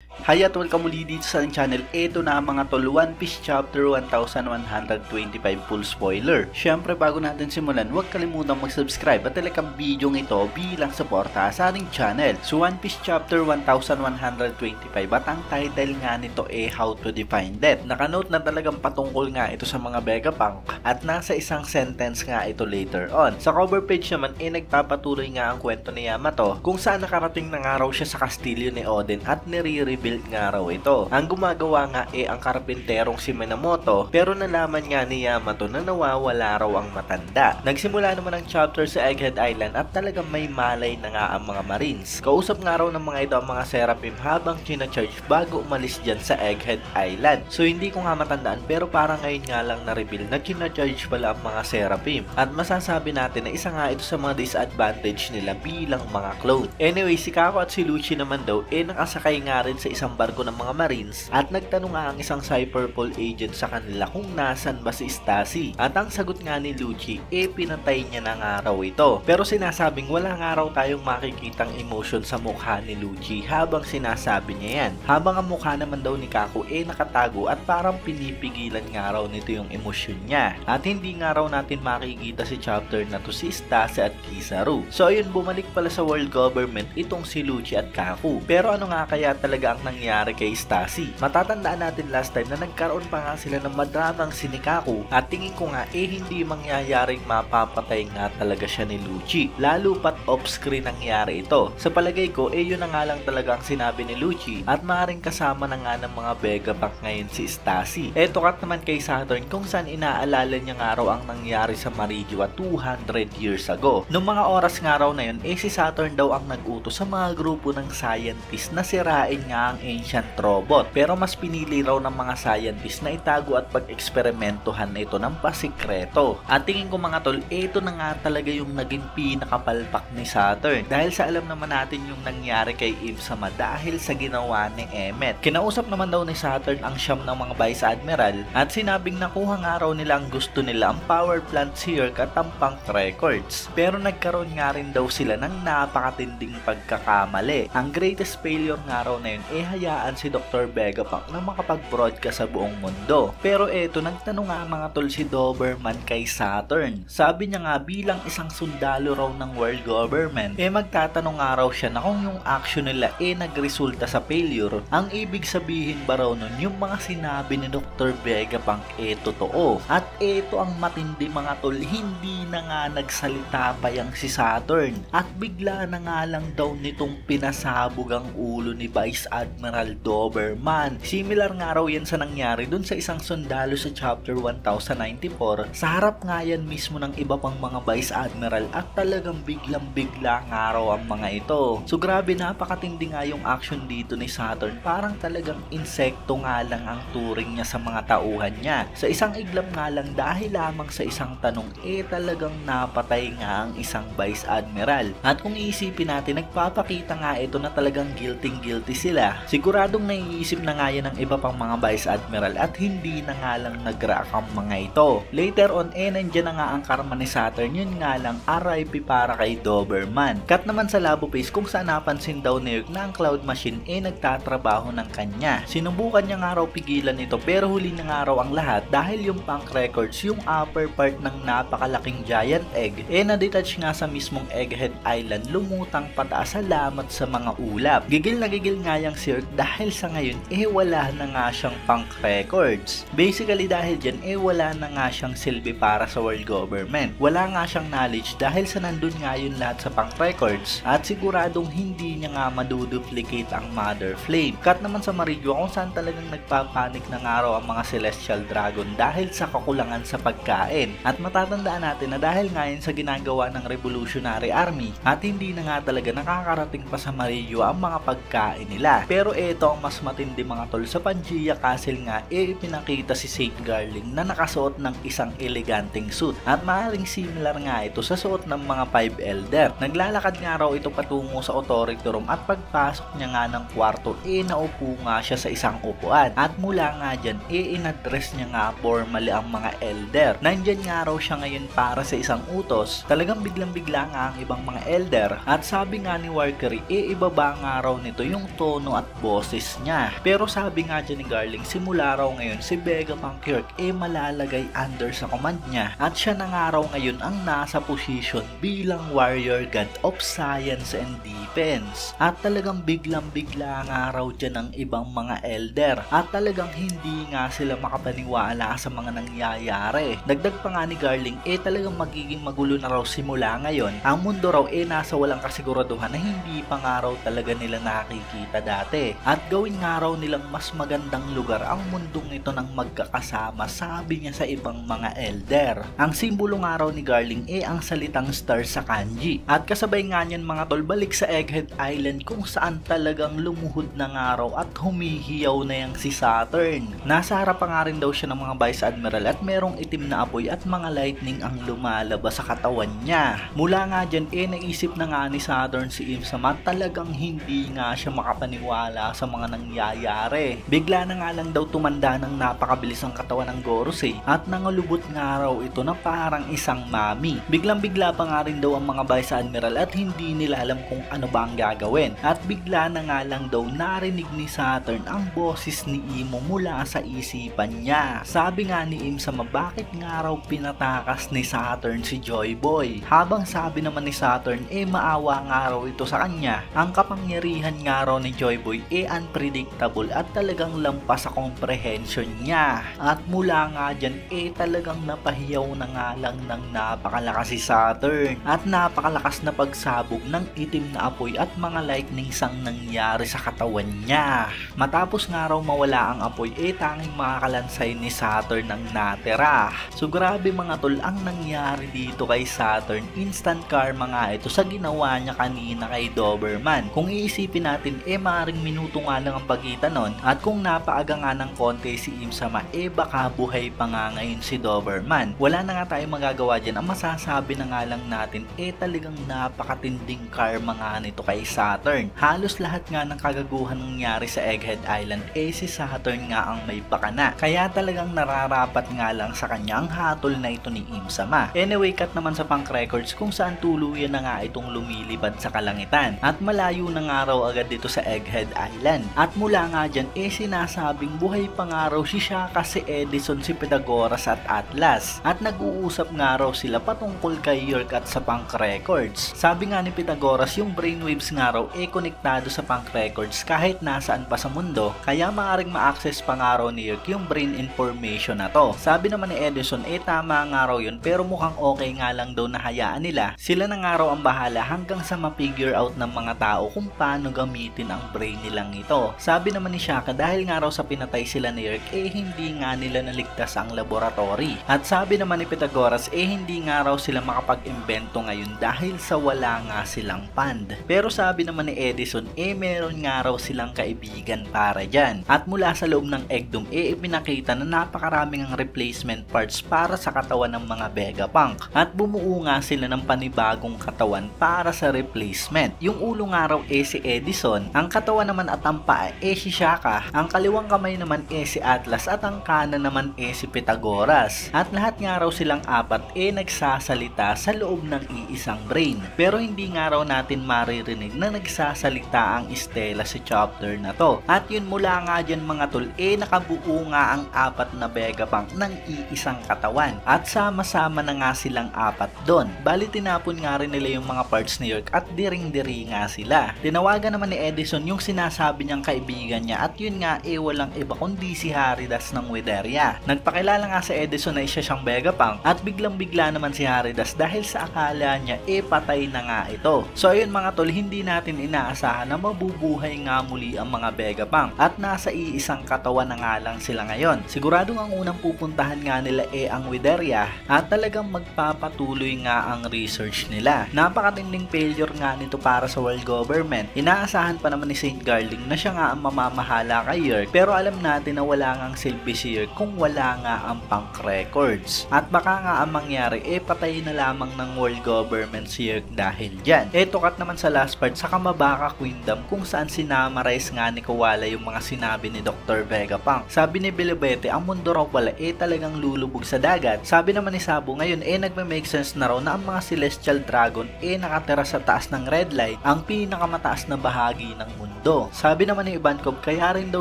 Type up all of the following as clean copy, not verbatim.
Hi at welcome muli dito sa channel. Ito na mga tol, One Piece Chapter 1125 full spoiler. Syempre bago natin simulan, huwag kalimutang mag-subscribe at like ang video ito bilang suporta sa ating channel. So One Piece Chapter 1125 at ang title nga nito How to Define Death. Nakanote na talagang patungkol nga ito sa mga Vegapunk at nasa isang sentence nga ito later on. Sa cover page naman nagpapatuloy nga ang kwento ni Yamato kung saan nakarating na nga raw siya sa kastilyo ni Oden at nire-reveal nga raw ito. Ang gumagawa nga ang karpinterong si Minamoto, pero nalaman nga ni Yamato na nawawala raw ang matanda. Nagsimula naman ang chapter sa Egghead Island at talagang may malay na nga ang mga Marines. Kausap nga raw ng mga ito ang mga Seraphim habang charge bago umalis dyan sa Egghead Island. So hindi ko nga matandaan pero parang ngayon nga lang na-reveal na charge pala ang mga Seraphim. At masasabi natin na isa nga ito sa mga disadvantage nila bilang mga clone. Anyway, si Kako at si Lucci naman daw nakasakay nga rin sa isang barko ng mga Marines at nagtanong nga ang isang Cyberpol agent sa kanila kung nasan ba si Stasi. At ang sagot nga ni Lucci, pinatay niya na nga raw ito. Pero sinasabing wala nga raw tayong makikitang emotion sa mukha ni Lucci habang sinasabi niya yan. Habang ang mukha naman daw ni Kako nakatago at parang pinipigilan nga raw nito yung emosyon niya. At hindi nga raw natin makikita si chapter na to si Stasi at Kizaru. So ayun, bumalik pala sa world government itong si Lucci at Kaku. Pero ano nga kaya talaga ang nangyari kay Stasi? Matatandaan natin last time na nagkaroon pa nga sila ng madramang sinikaku at tingin ko nga hindi mangyayaring mapapatay nga talaga siya ni Lucci. Lalo pat off-screen nangyari ito. Sa palagay ko yun na nga lang talaga ang sinabi ni Lucci at maaaring kasama na nga ng mga Vegapunk ngayon si Stasi. Kat naman kay Saturn kung saan inaalala niya nga raw ang nangyari sa Marijoa 200 years ago. Noong mga oras nga raw na yun si Saturn daw ang nag-utos sa mga grupo ng scientist na sirain nga ang ancient robot. Pero mas pinili raw ng mga scientist na itago at pag-eksperimentohan na ito ng pasikreto. At tingin ko mga tol, ito na nga talaga yung naging pinakapalpak ni Saturn. Dahil sa alam naman natin yung nangyari kay Im-sama dahil sa ginawa ni Emmet. Kinausap naman daw ni Saturn ang siyam ng mga Vice Admiral at sinabing nakuha nga raw nila ang gusto nila, ang power plant si York at ang Punk Records. Pero nagkaroon nga rin daw sila ng napakatinding pagkakamali. Ang greatest failure nga raw na yun hayaan si Dr. Vegapunk na makapag-broadcast sa buong mundo. Pero nagtanong nga mga tol si Doberman kay Saturn. Sabi niya nga bilang isang sundalo raw ng world government, magtatanong nga raw siya na kung yung action nila nagresulta sa failure, ang ibig sabihin ba raw nun yung mga sinabi ni Dr. Vegapunk totoo. At ito ang matindi mga tol, hindi na nga nagsalita pa yang si Saturn. At bigla na nga lang daw nitong pinasabog ang ulo ni Vice Admiral Doberman. Similar nga raw yan sa nangyari dun sa isang sundalo sa chapter 1094. Sa harap nga yan mismo ng iba pang mga Vice Admiral at talagang biglang-bigla nga raw ang mga ito. So grabe, napakatindi nga yung action dito ni Saturn. Parang talagang insekto nga lang ang turing niya sa mga tauhan niya. Sa isang iglam nga lang dahil lamang sa isang tanong talagang napatay nga ang isang Vice Admiral. At kung iisipin natin, nagpapakita nga ito na talagang guilty sila. Siguradong naiisip na nga yan ng iba pang mga Vice Admiral at hindi na nga lang nag-react ang mga ito. Later on nandyan na nga ang karma ni Saturn, yun nga lang RIP para kay Doberman. Cut naman sa Labo Face kung saan napansin daw ni York na ang Cloud Machine nagtatrabaho ng kanya. Sinubukan niya nga raw pigilan ito pero huli na nga raw ang lahat dahil yung Punk Records, yung upper part ng napakalaking giant egg na-detach nga sa mismong Egghead Island, lumutang pataas salamat sa mga ulap. Gigil na gigil nga yang si York dahil sa ngayon wala na nga siyang Punk Records. Basically dahil dyan wala na nga siyang silbi para sa world government. Wala nga siyang knowledge dahil sa nandun nga yun lahat sa Punk Records at siguradong hindi niya nga maduduplicate ang Mother Flame. Cut naman sa Marijoa kung saan talagang nagpapanik na nga raw ang mga Celestial Dragon dahil sa kakulangan sa pagkain. At matatandaan natin na dahil ngayon sa ginagawa ng Revolutionary Army at hindi na nga talaga nakakarating pa sa Marijoa ang mga pagkain nila. Pero ito ang mas matindi mga tol, sa Pangaea Castle nga ipinakita si Saint Garling na nakasuot ng isang eleganteng suit at maaaring similar nga ito sa suot ng mga 5 Elder. Naglalakad nga raw ito patungo sa authority room at pagpasok niya nga ng kwarto naupo nga siya sa isang upuan at mula nga dyan in-address niya nga formally ang mga Elder. Nandyan nga raw siya ngayon para sa isang utos. Talagang biglang bigla nga ang ibang mga Elder at sabi nga ni Warkery ibaba nga raw nito yung tono at boses niya. Pero sabi nga dyan ni Garling, simula raw ngayon si Vegapunk York malalagay under sa command niya at siya na nga raw ngayon ang nasa posisyon bilang warrior god of science and defense. At talagang biglang-bigla nga raw dyan ang ibang mga elder at talagang hindi nga sila makapaniwala sa mga nangyayari. Dagdag pa nga ni Garling, talagang magiging magulo na raw simula ngayon. Ang mundo raw nasa walang kasiguraduhan na hindi pa nga raw talaga nila nakikita dati. At gawin nga raw nilang mas magandang lugar ang mundong ito ng magkakasama, sabi niya sa ibang mga elder. Ang simbolo nga raw ni Garling ang salitang star sa kanji. At kasabay nga niyan mga tol, balik sa Egghead Island kung saan talagang lumuhod na nga raw at humihiyaw na yang si Saturn. Nasa harap pa nga rin daw siya ng mga Vice Admiral at merong itim na apoy at mga lightning ang lumalabas sa katawan niya. Mula nga dyan naisip na nga ni Saturn si Im-sama, talagang hindi nga siya makapaniwala sa mga nangyayari. Bigla na nga lang daw tumanda ng napakabilis ang katawan ng Gorosei at nangalubot nga raw ito na parang isang mami. Biglang-bigla pa nga rin daw ang mga Vice Admiral at hindi nila alam kung ano ba ang gagawin. At bigla na nga lang daw narinig ni Saturn ang boses ni Imo mula sa isipan niya. Sabi nga ni Im-sama, bakit nga raw pinatakas ni Saturn si Joy Boy? Habang sabi naman ni Saturn maawa nga raw ito sa kanya. Ang kapangyarihan nga raw ni Joy Boy unpredictable at talagang lampas sa comprehension niya. At mula nga dyan talagang napahiyaw na nga lang ng napakalakas si Saturn at napakalakas na pagsabog ng itim na apoy at mga lightnings ang nangyari sa katawan niya. Matapos nga raw mawala ang apoy tanging makakalansay ni Saturn ang natira. So grabe mga tol ang nangyari dito kay Saturn. Instant karma nga ito sa ginawa niya kanina kay Doberman. Kung iisipin natin maaaring minuto nga lang ang pagitan nun at kung napaaga nga ng konti si Im-sama baka buhay pa nga ngayon si Doberman. Wala na nga tayong magagawa dyan. Ang masasabi na nga lang natin talagang napakatinding karma nga nito kay Saturn. Halos lahat nga ng kagaguhan nangyari sa Egghead Island si Saturn nga ang may pakana. Kaya talagang nararapat nga lang sa kanya ang hatol na ito ni Im-sama. Anyway, cut naman sa Punk Records kung saan tuluyan na nga itong lumilipad sa kalangitan at malayo na nga raw agad dito sa Egghead Island. At mula nga dyan sinasabing buhay pa nga raw si Shaka, si Edison, si Pythagoras at Atlas at nag-uusap nga raw sila patungkol kay York at sa Punk Records. Sabi nga ni Pythagoras yung brainwaves nga raw konektado sa Punk Records kahit nasaan pa sa mundo, kaya maaaring ma-access pa nga raw ni York yung brain information na to. Sabi naman ni Edison tama nga raw yun pero mukhang okay nga lang daw na hayaan nila. Sila na nga raw ang bahala hanggang sa ma-figure out ng mga tao kung paano gamitin ang brain nilang ito. Sabi naman ni Shaka dahil nga raw sa pinatay sila ni York hindi nga nila naligtas ang laboratory. At sabi naman ni Pythagoras hindi nga raw sila makapag-imbento ngayon dahil sa wala nga silang fund. Pero sabi naman ni Edison meron nga raw silang kaibigan para dyan. At mula sa loob ng Eggdom ipinakita na napakaraming ang replacement parts para sa katawan ng mga Vegapunk. At bumuo nga sila ng panibagong katawan para sa replacement. Yung ulo nga raw si Edison, ang katawan naman at ang paa si Shaka, ang kaliwang kamay naman si Atlas at ang kanan naman si Pythagoras. At lahat nga raw silang apat nagsasalita sa loob ng iisang brain. Pero hindi nga raw natin maririnig na nagsasalita ang Stella sa chapter na to. At yun mula nga dyan mga tol nakabuo nga ang apat na Vegapunk ng iisang katawan. At sama-sama na nga silang apat doon. Bali tinapon nga rin nila yung mga parts ni York at diring-diri nga sila. Tinawagan naman ni Edison yung sinasabi niyang kaibigan niya at yun nga walang iba kundi si Haridas ng Wideria. Nagpakilala nga sa Edison na isa siyang Vegapunk at biglang-bigla naman si Haridas dahil sa akala niya patay na nga ito. So ayun mga tol, hindi natin inaasahan na mabubuhay nga muli ang mga Vegapunk at nasa iisang katawan na nga lang sila ngayon. Sigurado ang unang pupuntahan nga nila ang Wideria at talagang magpapatuloy nga ang research nila. Napakatinding failure nga nito para sa world government. Inaasahan pa naman ni St. Garling na siya nga ang mamamahala kay York pero alam natin na wala ngang silbi si York kung wala nga ang Punk Records. At baka nga ang mangyari patay na lamang ng world government si York dahil dyan. Tukat naman sa last part sa Kamabaka Queendom kung saan sinamarize nga ni Koala yung mga sinabi ni Dr. Vegapunk. Sabi ni Bilibete ang mundo raw pala talagang lulubog sa dagat. Sabi naman ni Sabo ngayon nagme-make sense na raw na ang mga Celestial Dragon nakatira sa taas ng Red Light, ang pinakamataas na bahagi ng mundo. mundo. Sabi naman ni Ivankov, kaya rin daw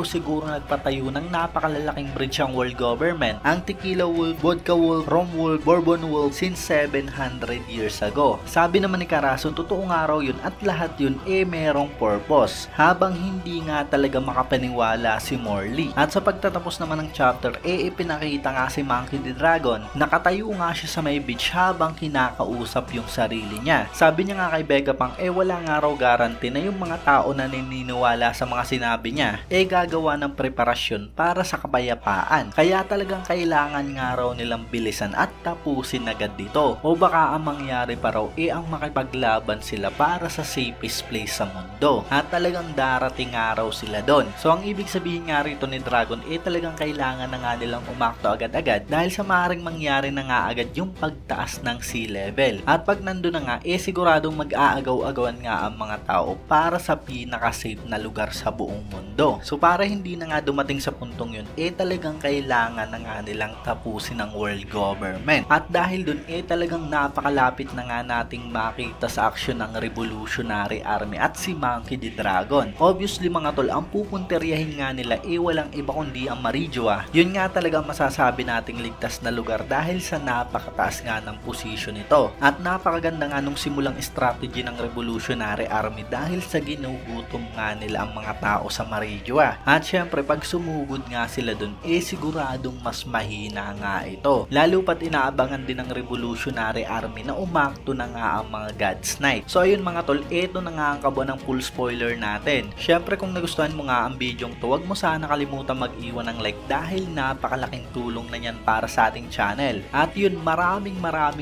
siguro nagpatayo ng napakalalaking bridge ang world government, ang Tequila Wolf, Vodka Wolf, Rum Wolf, Bourbon Wolf since 700 years ago. Sabi naman ni Carason, totoo nga raw yun at lahat yun merong purpose, habang hindi nga talaga makapaniwala si Morley. At sa pagtatapos naman ng chapter, ipinakita nga si Monkey D. Dragon, nakatayo nga siya sa may beach habang kinakausap yung sarili niya. Sabi niya nga kay Vegapunk, wala nga raw guarantee na yung mga tao na naniniwala sa mga sinabi niya, gagawa ng preparasyon para sa kapayapaan. Kaya talagang kailangan nga raw nilang bilisan at tapusin agad dito. O baka ang mangyari pa raw, ang makipaglaban sila para sa safest place sa mundo. At talagang darating nga raw sila doon. So ang ibig sabihin nga rito ni Dragon, talagang kailangan na nga nilang umakto agad-agad dahil sa maaaring mangyari na nga agad yung pagtaas ng sea level. At pag nandun na nga, siguradong mag-aagaw-agawan nga ang mga tao para sa pinaka-safe na lugar sa buong mundo. So para hindi na nga dumating sa puntong yun, talagang kailangan na nga nilang tapusin ang world government. At dahil dun, talagang napakalapit na nga nating makita sa aksyon ng Revolutionary Army at si Monkey D. Dragon. Obviously mga tol, ang pupunteryahin nga nila walang iba kundi ang Marijoa. Yun nga talagang masasabi nating ligtas na lugar dahil sa napakataas nga ng posisyon nito. At napakaganda nga nung simulang strategy ng Revolutionary Army dahil sa ginugutom nga nila ang mga tao sa Marijoa. At syempre pag sumugod nga sila dun, siguradong mas mahina nga ito. Lalo pat inaabangan din ng Revolutionary Army na umakto na nga ang mga God's Knight. So ayun mga tol, ito na nga ang kabuuan ng full spoiler natin. Syempre kung nagustuhan mo nga ang video to, wag mo sana kalimutan mag-iwan ng like dahil napakalaking tulong na yan para sa ating channel. At yun, maraming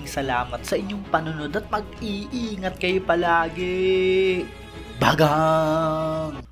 salamat sa inyong panunod at mag-iingat kayo palagi. Bagang!